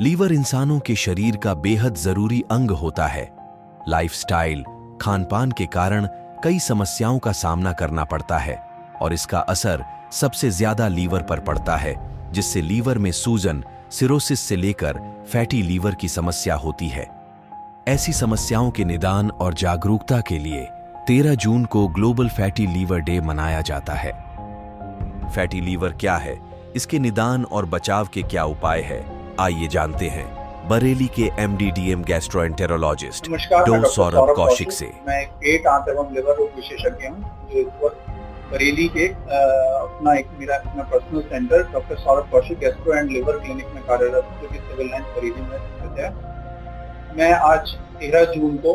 Liver इंसानों के शरीर का बेहद जरूरी अंग होता है। लाइफस्टाइल, खानपान के कारण कई समस्याओं का सामना करना पड़ता है और इसका असर सबसे ज्यादा लीवर पर पड़ता है, जिससे लीवर में सूजन, सिरोसिस से लेकर फैटी लीवर की समस्या होती है। ऐसी समस्याओं के निदान और जागरूकता के लिए 13 जून को ग्लोबल फैटी लीवर डे मनाया जाता है। फैटी लीवर क्या है, इसके निदान और बचाव के क्या उपाय है, आइए जानते हैं बरेली के MD/DM गैस्ट्रोएंटेरोलॉजिस्ट डॉ. सौरभ कौशिक से। मैं एक पेट, आंत एवं लिवर रोग विशेषज्ञ हूँ, जो इस वक्त बरेली के मेरा अपना personal centre doctor Saurabh Kaushik gastro and liver clinic में कार्यरत हूँ, जो कि सिविल लाइन बरेली में स्थित है। मैं आज 13 जून को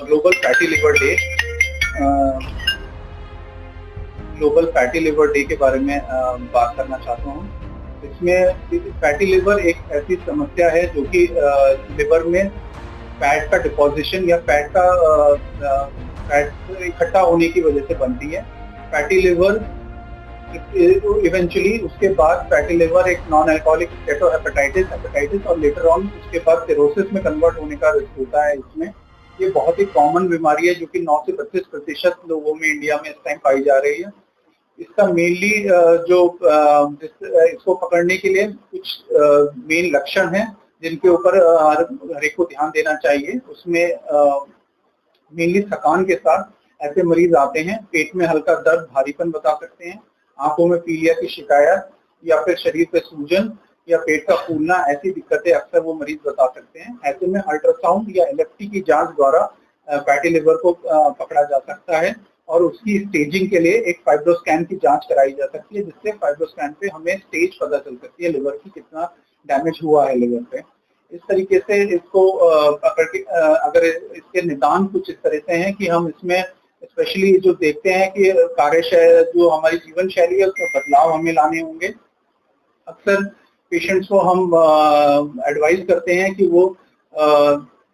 ग्लोबल फैटी लिवर डे के बारे में बात करना चाहता हूँ। इसमें फैटी लिवर एक ऐसी समस्या है जो कि लिवर में फैट का डिपोजिशन या फैट इकट्ठा होने की वजह से बनती है। फैटी लिवर इवेंचुअली उसके बाद फैटी लिवर एक नॉन अल्कोहलिक हेपेटाइटिस और लेटर ऑन उसके बाद सिरोसिस में कन्वर्ट होने का रिस्क होता है। इसमें ये बहुत ही कॉमन बीमारी है जो कि 9 से 25% लोगों में इंडिया में इस टाइम पाई जा रही है। इसका मेनली इसको पकड़ने के लिए कुछ मेन लक्षण हैं जिनके ऊपर हर एक को ध्यान देना चाहिए। उसमें मेनली थकान के साथ ऐसे मरीज आते हैं, पेट में हल्का दर्द, भारीपन बता सकते हैं, आंखों में पीलिया की शिकायत या फिर शरीर पे सूजन या पेट का फूलना, ऐसी दिक्कतें अक्सर वो मरीज बता सकते हैं। ऐसे में अल्ट्रासाउंड या LFT की जांच द्वारा फैटी लिवर को पकड़ा जा सकता है और उसकी स्टेजिंग के लिए एक फाइब्रोस्कैन की जांच कराई जा सकती है, जिससे फाइब्रोस्कैन पे हमें स्टेज पता चल सकती है लिवर की कितना डैमेज हुआ है लिवर पे। इस तरीके से इसको पकड़ के अगर इसके निदान कुछ इस तरह से हैं कि हम इसमें स्पेशली जो देखते हैं कि कार्यशैली, जो हमारी जीवन शैली है उसमें बदलाव हमें लाने होंगे। अक्सर पेशेंट्स को हम एडवाइज करते हैं कि वो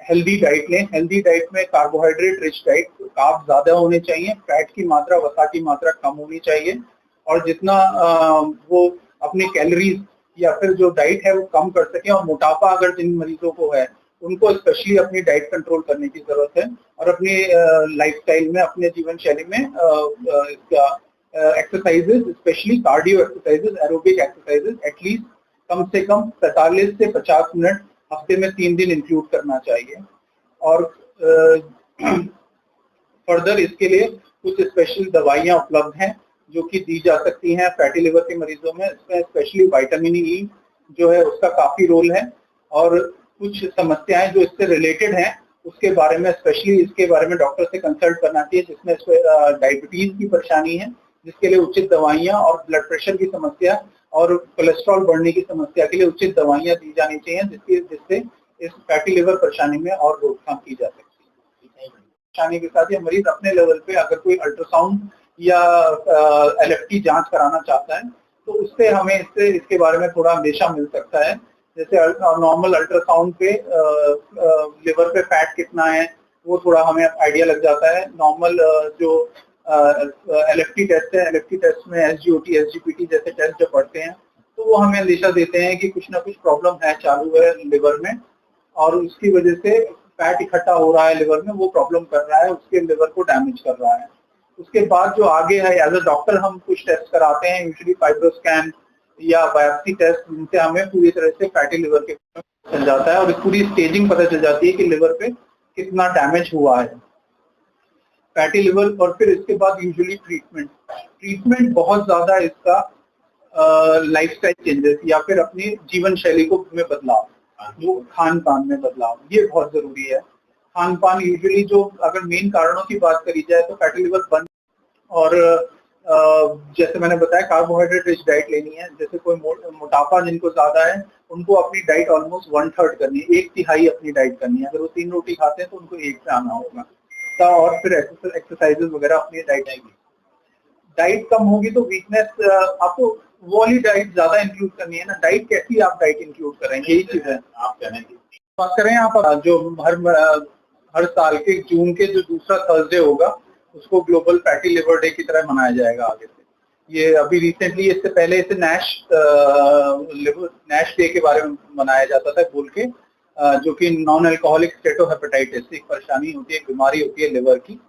हेल्दी डाइट लें। हेल्दी डाइट में कार्बोहाइड्रेट रिच डाइट, कार्ब ज्यादा होने चाहिए, फैट की मात्रा, वसा की मात्रा कम होनी चाहिए और जितना वो अपने कैलोरीज या फिर जो डाइट है वो कम कर सके। और मोटापा अगर जिन मरीजों को है उनको स्पेशली अपनी डाइट कंट्रोल करने की जरूरत है और अपनी लाइफस्टाइल में, अपने जीवन शैली में इसका exercises, specially cardio exercises, aerobic exercises at least कम से कम 45 से 50 मिनट हफ्ते में 3 दिन इंक्लूड करना चाहिए। और फर्दर इसके लिए कुछ स्पेशल दवाइयां उपलब्ध हैं जो कि दी जा सकती हैं फैटी लिवर के मरीजों में। इसमें स्पेशली विटामिन ई जो है उसका काफी रोल है और कुछ समस्याएं जो इससे रिलेटेड हैं उसके बारे में, स्पेशली इसके बारे में डॉक्टर से कंसल्ट करना चाहिए, जिसमें डायबिटीज की परेशानी है जिसके लिए उचित दवाइयां, और ब्लड प्रेशर की समस्या और कोलेस्ट्रॉल बढ़ने की समस्या के लिए उचित दवाइयां दी जानी चाहिए, जिससे इस फैटी लिवर परेशानी में और रोकथाम की जा सकती है। परेशानी के साथ ये मरीज अपने लेवल पे अगर कोई अल्ट्रासाउंड या LFT जांच कराना चाहता है तो उससे हमें इसके बारे में थोड़ा अंदेशा मिल सकता है। जैसे नॉर्मल अल्ट्रासाउंड पे लिवर पे फैट कितना है वो थोड़ा हमें आइडिया लग जाता है। नॉर्मल जो LFT टेस्ट है, LFT टेस्ट में SGOT, SGPT जैसे टेस्ट जो पढ़ते हैं तो वो हमें अंदेशा देते हैं कि कुछ ना कुछ प्रॉब्लम है, चालू है लिवर में और उसकी वजह से फैट इकट्ठा हो रहा है लिवर में, वो प्रॉब्लम कर रहा है, उसके लिवर को डैमेज कर रहा है। उसके बाद जो आगे है, एज अ डॉक्टर हम कुछ टेस्ट कराते हैं, यूजुअली फाइब्रोस्कैन या बायोप्सी टेस्ट, जिनसे हमें पूरी तरह से फैटी लिवर के चल जाता है और पूरी स्टेजिंग पता चल जाती है कि लिवर पे कितना डैमेज हुआ है फैटी लिवर। और फिर इसके बाद यूजुअली ट्रीटमेंट बहुत ज्यादा इसका लाइफस्टाइल चेंजेस या फिर अपनी जीवन शैली को में बदलाव, जो खान पान में बदलाव, ये बहुत जरूरी है। खान पान यूजुअली जो अगर मेन कारणों की बात करी जाए तो फैटी लिवर बन, और जैसे मैंने बताया कार्बोहाइड्रेट रिच डाइट लेनी है। जैसे कोई मोटापा जिनको ज्यादा है उनको अपनी डाइट ऑलमोस्ट 1/3 करनी है, 1/3 अपनी डाइट करनी है। अगर वो 3 रोटी खाते हैं तो उनको 1 पे आना होगा। और फिर एक्सरसाइजेस वगैरह अपनी डाइट कम होगी तो वीकनेस, आपको वो वाली डाइट ज्यादा इंक्लूड करनी है ना। डाइट कैसी आप डाइट इंक्लूड करें, यही चीज है। आप कहने की बात करें, आप जो हर साल के जून के जो दूसरा थर्सडे होगा उसको ग्लोबल फैटी लिवर डे की तरह मनाया जाएगा आगे से। ये अभी रिसेंटली, इससे पहले इसे नैश डे के बारे में मनाया जाता था बोल के, जो कि नॉन अल्कोहलिक स्टेटोहेपेटाइटिस एक परेशानी होती है, एक बीमारी होती है लिवर की,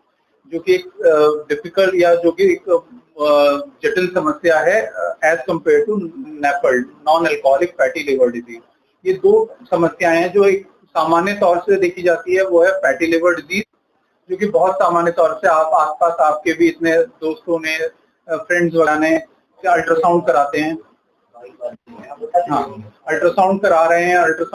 जो कि एक डिफिकल्ट या जो कि एक जटिल समस्या है as compared to NAFLD, non alcoholic fatty liver disease. ये दो समस्याएं हैं जो एक सामान्य तौर से देखी जाती है, वो है फैटी लिवर डिजीज, जो कि बहुत सामान्य तौर से आप आसपास आपके भी इतने दोस्तों ने, फ्रेंड्स वगैरह ने अल्ट्रासाउंड कराते हैं, हाँ अल्ट्रासाउंड करा रहे हैं, अल्ट्रासाउंड